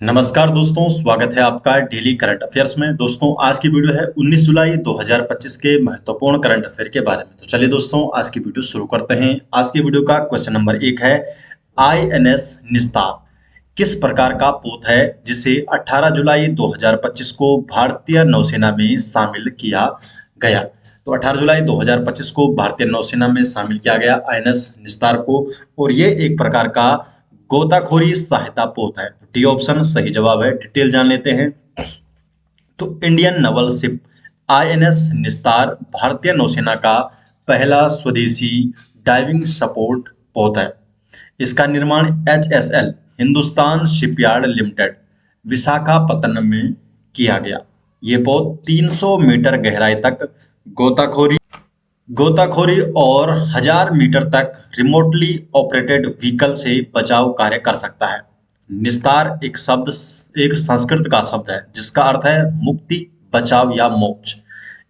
नमस्कार दोस्तों, स्वागत है आपका डेली करंट अफेयर्स में। दोस्तों, आज की वीडियो है 19 जुलाई 2025 के महत्वपूर्ण करंट अफेयर के बारे में। तो चलिए दोस्तों, आज की वीडियो शुरू करते हैं। आज की वीडियो का क्वेश्चन नंबर 1 है, आईएनएस निस्तार किस प्रकार का पोत है जिसे 18 जुलाई 2025 को भारतीय नौसेना में शामिल किया गया। तो 18 जुलाई 2025 को भारतीय नौसेना में शामिल किया गया आईएनएस निस्तार को, और ये एक प्रकार का गोताखोरी सहायता पोत है। डी ऑप्शन सही जवाब है। डिटेल जान लेते हैं। तो इंडियन नवल शिप आईएनएस निस्तार भारतीय नौसेना का पहला स्वदेशी डाइविंग सपोर्ट पोत है। इसका निर्माण HSL Hindustan shipyard limited Visakhapatnam में किया गया। ये पोत 300 मीटर गहराई तक गोताखोरी गोताखोरी और 1000 मीटर तक रिमोटली ऑपरेटेड व्हीकल से बचाव कार्य कर सकता है। निस्तार एक संस्कृत का शब्द है जिसका अर्थ है मुक्ति, बचाव या मोक्ष।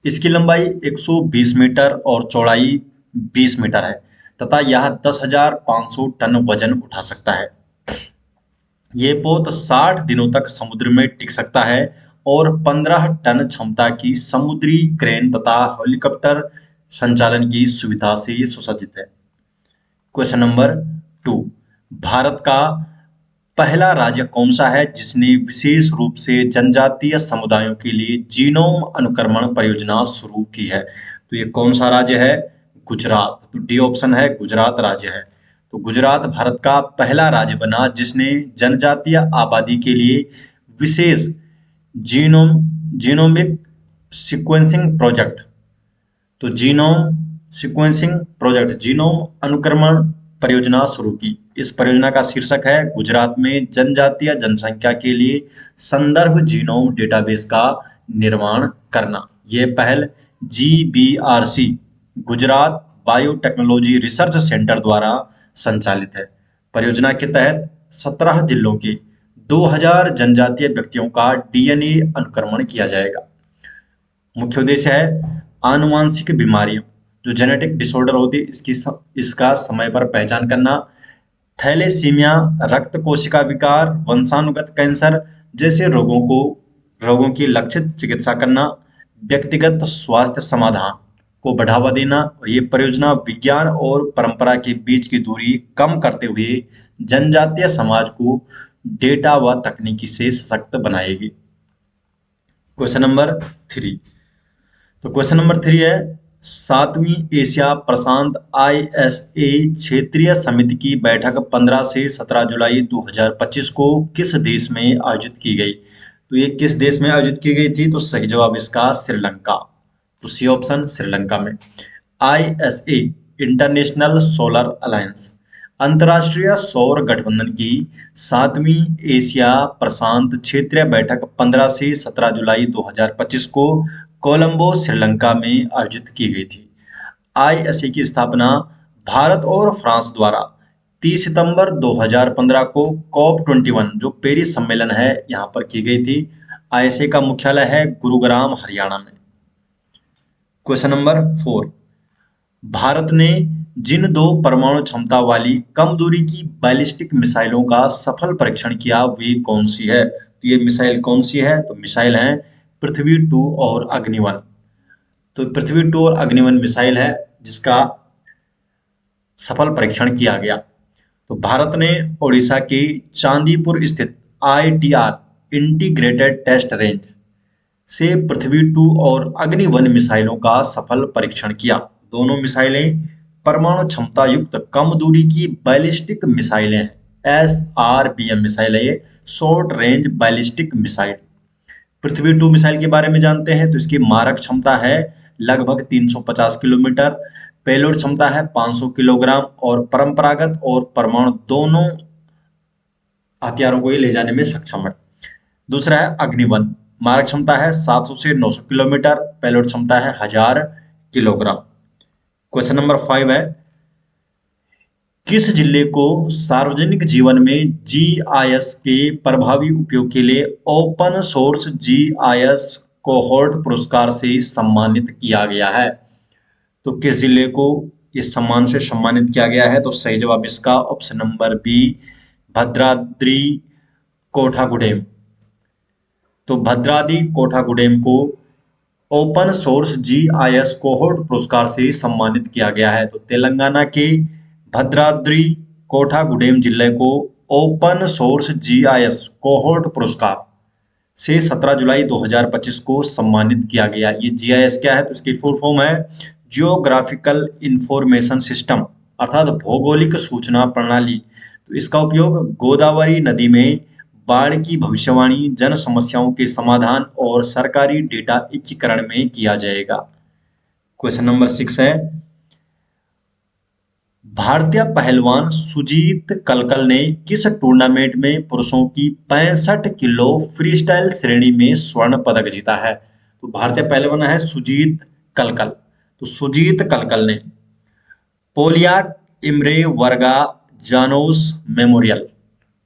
इसकी लंबाई 120 मीटर और चौड़ाई 20 मीटर है तथा यह 10,500 टन वजन उठा सकता है। ये पोत 60 दिनों तक समुद्र में टिक सकता है और 15 टन क्षमता की समुद्री क्रेन तथा हेलीकॉप्टर संचालन की सुविधा से सुसज्जित है। क्वेश्चन नंबर 2, भारत का पहला राज्य कौन सा है जिसने विशेष रूप से जनजातीय समुदायों के लिए जीनोम अनुक्रमण परियोजना शुरू की है? तो ये कौन सा राज्य है? गुजरात। तो डी ऑप्शन है, गुजरात राज्य है। तो गुजरात भारत का पहला राज्य बना जिसने जनजातीय आबादी के लिए विशेष जीनोमिक सीक्वेंसिंग प्रोजेक्ट तो जीनोम अनुक्रमण परियोजना शुरू की। इस परियोजना का शीर्षक है गुजरात में जनजातीय जनसंख्या के लिए संदर्भ जीनोम डेटाबेस का निर्माण करना। यह पहल जीबीआरसी गुजरात बायोटेक्नोलॉजी रिसर्च सेंटर द्वारा संचालित है। परियोजना के तहत 17 जिलों के 2000 जनजातीय व्यक्तियों का डीएनए अनुक्रमण किया जाएगा। मुख्य उद्देश्य है आनुवांशिक बीमारियों जो जेनेटिक डिसऑर्डर होती है इसका समय पर पहचान करना, थैलेसीमिया, रक्त कोशिका विकार, वंशानुगत कैंसर जैसे रोगों की लक्षित चिकित्सा करना, व्यक्तिगत स्वास्थ्य समाधान को बढ़ावा देना। और ये परियोजना विज्ञान और परंपरा के बीच की दूरी कम करते हुए जनजातीय समाज को डेटा व तकनीकी से सशक्त बनाएगी। Question number 3। तो क्वेश्चन नंबर 3 है, 7वीं एशिया प्रशांत आईएसए क्षेत्रीय समिति की बैठक 15 से 17 जुलाई 2025 को किस देश में आयोजित की गई? तो ये किस देश में आयोजित की गई थी? तो सही जवाब इसका श्रीलंका। तो सी ऑप्शन श्रीलंका में। आईएसए इंटरनेशनल सोलर अलायंस अंतर्राष्ट्रीय सौर गठबंधन की 7वीं एशिया प्रशांत क्षेत्रीय बैठक 15 से 17 जुलाई 2025 को कोलंबो श्रीलंका में आयोजित की गई थी। आईएसए की स्थापना भारत और फ्रांस द्वारा 30 सितंबर 2015 को COP21 जो पेरिस सम्मेलन है यहाँ पर की गई थी। आईएसए का मुख्यालय है गुरुग्राम, हरियाणा में। क्वेश्चन नंबर 4, भारत ने जिन 2 परमाणु क्षमता वाली कम दूरी की बैलिस्टिक मिसाइलों का सफल परीक्षण किया वे कौन सी है? तो ये मिसाइल कौन सी है? तो मिसाइल है पृथ्वी 2 और अग्नि-1। तो पृथ्वी 2 और अग्नि-1 मिसाइल है जिसका सफल परीक्षण किया गया। तो भारत ने ओडिशा के चांदीपुर स्थित आईटीआर इंटीग्रेटेड टेस्ट रेंज से पृथ्वी 2 और अग्नि-1 मिसाइलों का सफल परीक्षण किया। दोनों मिसाइलें परमाणु क्षमता युक्त कम दूरी की बैलिस्टिक मिसाइलें हैं। SRBM मिसाइल है ये, शॉर्ट रेंज बैलिस्टिक मिसाइल। पृथ्वी 2 मिसाइल के बारे में जानते हैं तो इसकी मारक क्षमता है लगभग 350 किलोमीटर, पेलोड क्षमता है 500 किलोग्राम और परंपरागत और परमाणु दोनों हथियारों को ये ले जाने में सक्षम है। दूसरा है अग्नि-1, मारक क्षमता है 700 से 900 किलोमीटर, पेलोड क्षमता है 1000 किलोग्राम। क्वेश्चन नंबर 5 है, किस जिले को सार्वजनिक जीवन में जीआईएस के प्रभावी उपयोग के लिए ओपन सोर्स जीआईएस कोहोर्ट पुरस्कार से सम्मानित किया गया है? तो किस जिले को इस सम्मान से सम्मानित किया गया है? तो सही जवाब इसका option number B, Bhadradri Kothagudem. तो भद्राद्री कोठागुडेम को ओपन सोर्स जीआईएस कोहोर्ट पुरस्कार से सम्मानित किया गया है। तो तेलंगाना के भद्राद्री कोठागुडेम जिले को ओपन सोर्स जीआईएस कोहोर्ट पुरस्कार से 17 जुलाई 2025 को सम्मानित किया गया। ये जीआईएस क्या है? तो इसकी फुल फॉर्म है जियोग्राफिकल इंफॉर्मेशन सिस्टम, अर्थात भौगोलिक सूचना प्रणाली। तो इसका उपयोग गोदावरी नदी में बाढ़ की भविष्यवाणी, जन समस्याओं के समाधान और सरकारी डेटा एकीकरण में किया जाएगा। क्वेश्चन नंबर 6 है, भारतीय पहलवान सुजीत कलकल ने किस टूर्नामेंट में पुरुषों की 65 किलो फ्रीस्टाइल श्रेणी में स्वर्ण पदक जीता है? तो भारतीय पहलवान है सुजीत कलकल। तो सुजीत कलकल ने पोलियाक इम्रे वर्गा जानोस मेमोरियल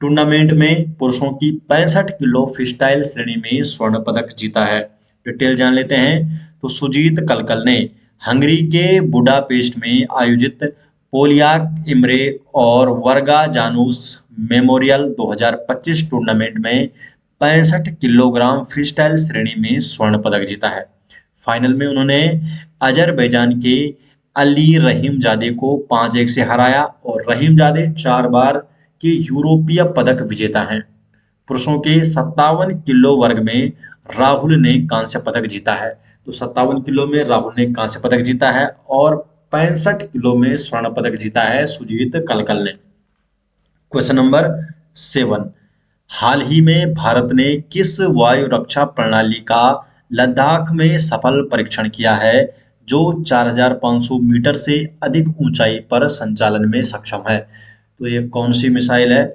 टूर्नामेंट में पुरुषों की 65 किलो फ्रीस्टाइल श्रेणी में स्वर्ण पदक जीता है। डिटेल जान लेते हैं। तो सुजीत कलकल ने हंगरी के बुडापेस्ट में आयोजित पोलियाक इम्रे और वर्गा जानूस मेमोरियल 2025 टूर्नामेंट में 65 किलोग्राम फ्रीस्टाइल श्रेणी में स्वर्ण पदक जीता है। फाइनल में उन्होंने अजरबैजान के अली रहीमजादे को 5-1 से हराया और रहीमजादे 4 बार के यूरोपीय पदक विजेता हैं। पुरुषों के 57 किलो वर्ग में राहुल ने कांस्य पदक जीता है। तो 57 किलो में राहुल ने कांस्य पदक जीता है और 65 किलो में स्वर्ण पदक जीता है सुजीत कलकल ने। क्वेश्चन नंबर 7, हाल ही में भारत ने किस वायु रक्षा प्रणाली का लद्दाख में सफल परीक्षण किया है जो 4500 मीटर से अधिक ऊंचाई पर संचालन में सक्षम है? तो ये कौन सी मिसाइल है?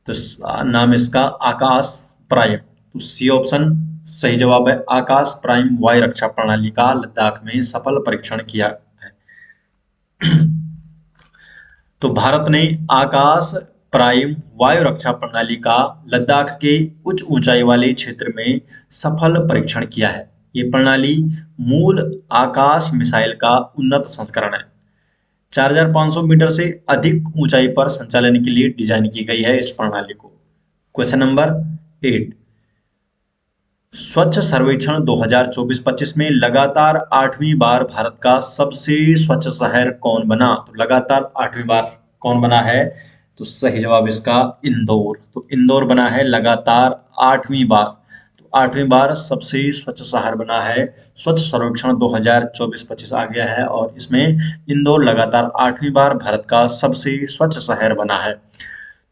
तो नाम इसका आकाश प्राइम। तो सी ऑप्शन सही जवाब है। आकाश प्राइम वायु रक्षा प्रणाली का लद्दाख में सफल परीक्षण किया है। तो भारत ने आकाश प्राइम वायु रक्षा प्रणाली का लद्दाख के उच्च ऊंचाई वाले क्षेत्र में सफल परीक्षण किया है। ये प्रणाली मूल आकाश मिसाइल का उन्नत संस्करण है। 4500 मीटर से अधिक ऊंचाई पर संचालन के लिए डिजाइन की गई है इस प्रणाली को। क्वेश्चन नंबर 8, स्वच्छ सर्वेक्षण 2024-25 में लगातार 8वीं बार भारत का सबसे स्वच्छ शहर कौन बना? तो लगातार 8वीं बार कौन बना है? तो सही जवाब इसका इंदौर। तो इंदौर बना है लगातार 8वीं बार। तो 8वीं बार सबसे स्वच्छ शहर बना है। स्वच्छ सर्वेक्षण 2024-25 आ गया है और इसमें इंदौर लगातार 8वीं बार भारत का सबसे स्वच्छ शहर बना है।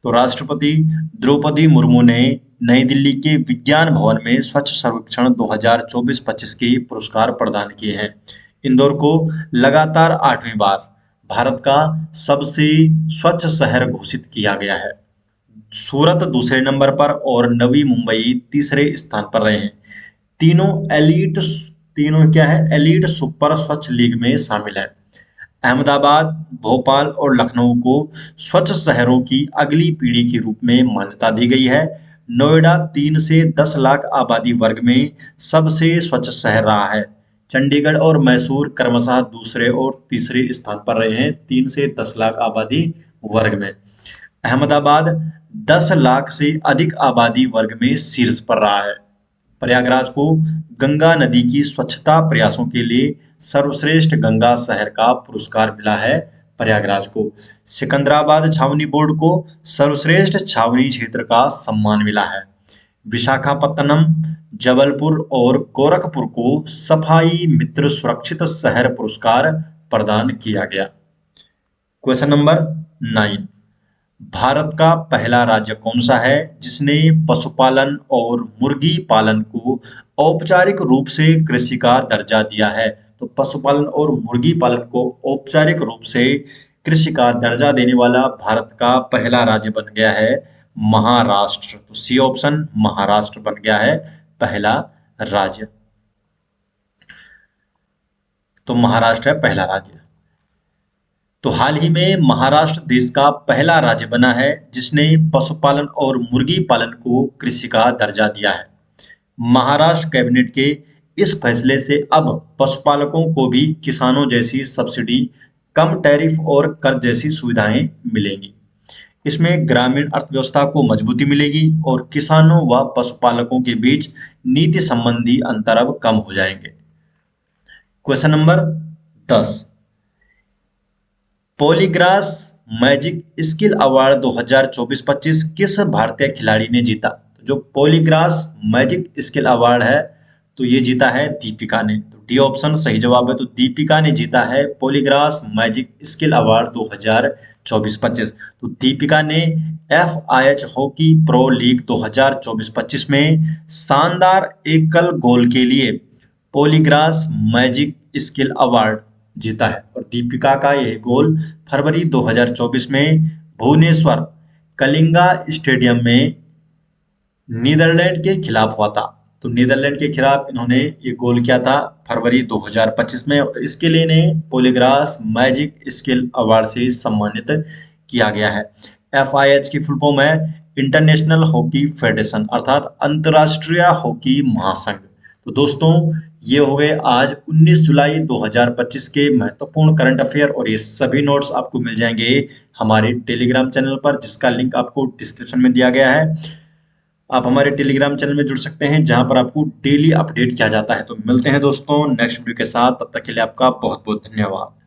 तो राष्ट्रपति द्रौपदी मुर्मू ने नई दिल्ली के विज्ञान भवन में स्वच्छ सर्वेक्षण 2024-25 के पुरस्कार प्रदान किए हैं। इंदौर को लगातार 8वीं बार भारत का सबसे स्वच्छ शहर घोषित किया गया है। सूरत दूसरे नंबर पर और नवी मुंबई तीसरे स्थान पर रहे हैं। तीनों क्या है? एलीट सुपर स्वच्छ लीग में शामिल है। अहमदाबाद, भोपाल और लखनऊ को स्वच्छ शहरों की अगली पीढ़ी के रूप में मान्यता दी गई है। नोएडा 3 से 10 लाख आबादी वर्ग में सबसे स्वच्छ शहर रहा है। चंडीगढ़ और मैसूर क्रमशः दूसरे और तीसरे स्थान पर रहे हैं 3 से 10 लाख आबादी वर्ग में। अहमदाबाद 10 लाख से अधिक आबादी वर्ग में शीर्ष पर रहा है। प्रयागराज को गंगा नदी की स्वच्छता प्रयासों के लिए सर्वश्रेष्ठ गंगा शहर का पुरस्कार मिला है प्रयागराज को। सिकंदराबाद छावनी बोर्ड को सर्वश्रेष्ठ छावनी क्षेत्र का सम्मान मिला है। विशाखापत्तनम, जबलपुर और गोरखपुर को सफाई मित्र सुरक्षित शहर पुरस्कार प्रदान किया गया। क्वेश्चन नंबर 9, भारत का पहला राज्य कौन सा है जिसने पशुपालन और मुर्गी पालन को औपचारिक रूप से कृषि का दर्जा दिया है? तो पशुपालन और मुर्गी पालन को औपचारिक रूप से कृषि का दर्जा देने वाला भारत का पहला राज्य बन गया है महाराष्ट्र। तो सी ऑप्शन महाराष्ट्र बन गया है पहला राज्य। तो महाराष्ट्र है पहला राज्य। तो हाल ही में महाराष्ट्र देश का पहला राज्य बना है जिसने पशुपालन और मुर्गी पालन को कृषि का दर्जा दिया है। महाराष्ट्र कैबिनेट के इस फैसले से अब पशुपालकों को भी किसानों जैसी सब्सिडी, कम टैरिफ और कर जैसी सुविधाएं मिलेंगी। इसमें ग्रामीण अर्थव्यवस्था को मजबूती मिलेगी और किसानों व पशुपालकों के बीच नीति संबंधी अंतर अब कम हो जाएंगे। Question number 10, Polygrass magic skill award 2024-25 किस भारतीय खिलाड़ी ने जीता? तो जो पॉलीग्रास मैजिक स्किल अवार्ड है, तो ये जीता है दीपिका ने। तो डी ऑप्शन सही जवाब है। तो दीपिका ने जीता है पॉलीग्रास मैजिक स्किल अवार्ड 2024-25। तो दीपिका ने FIH हॉकी प्रो लीग 2024-25 में शानदार एकल गोल के लिए पॉलीग्रास मैजिक स्किल अवार्ड जीता है। और दीपिका का यह गोल फरवरी 2024 में भुवनेश्वर कलिंगा स्टेडियम में नीदरलैंड के खिलाफ हुआ था। तो नीदरलैंड के खिलाफ इन्होंने ये गोल किया था फरवरी 2025 में, और इसके लिए इन्हें पॉलीग्रास मैजिक स्किल अवार्ड से सम्मानित किया गया है। FIH की फुल फॉर्म है इंटरनेशनल हॉकी फेडरेशन, अर्थात अंतर्राष्ट्रीय हॉकी महासंघ। तो दोस्तों, ये हो गए आज 19 जुलाई 2025 के महत्वपूर्ण करंट अफेयर, और ये सभी नोट्स आपको मिल जाएंगे हमारे टेलीग्राम चैनल पर, जिसका लिंक आपको डिस्क्रिप्शन में दिया गया है। आप हमारे टेलीग्राम चैनल में जुड़ सकते हैं, जहां पर आपको डेली अपडेट किया जाता है। तो मिलते हैं दोस्तों नेक्स्ट वीडियो के साथ, तब तक के लिए आपका बहुत बहुत धन्यवाद।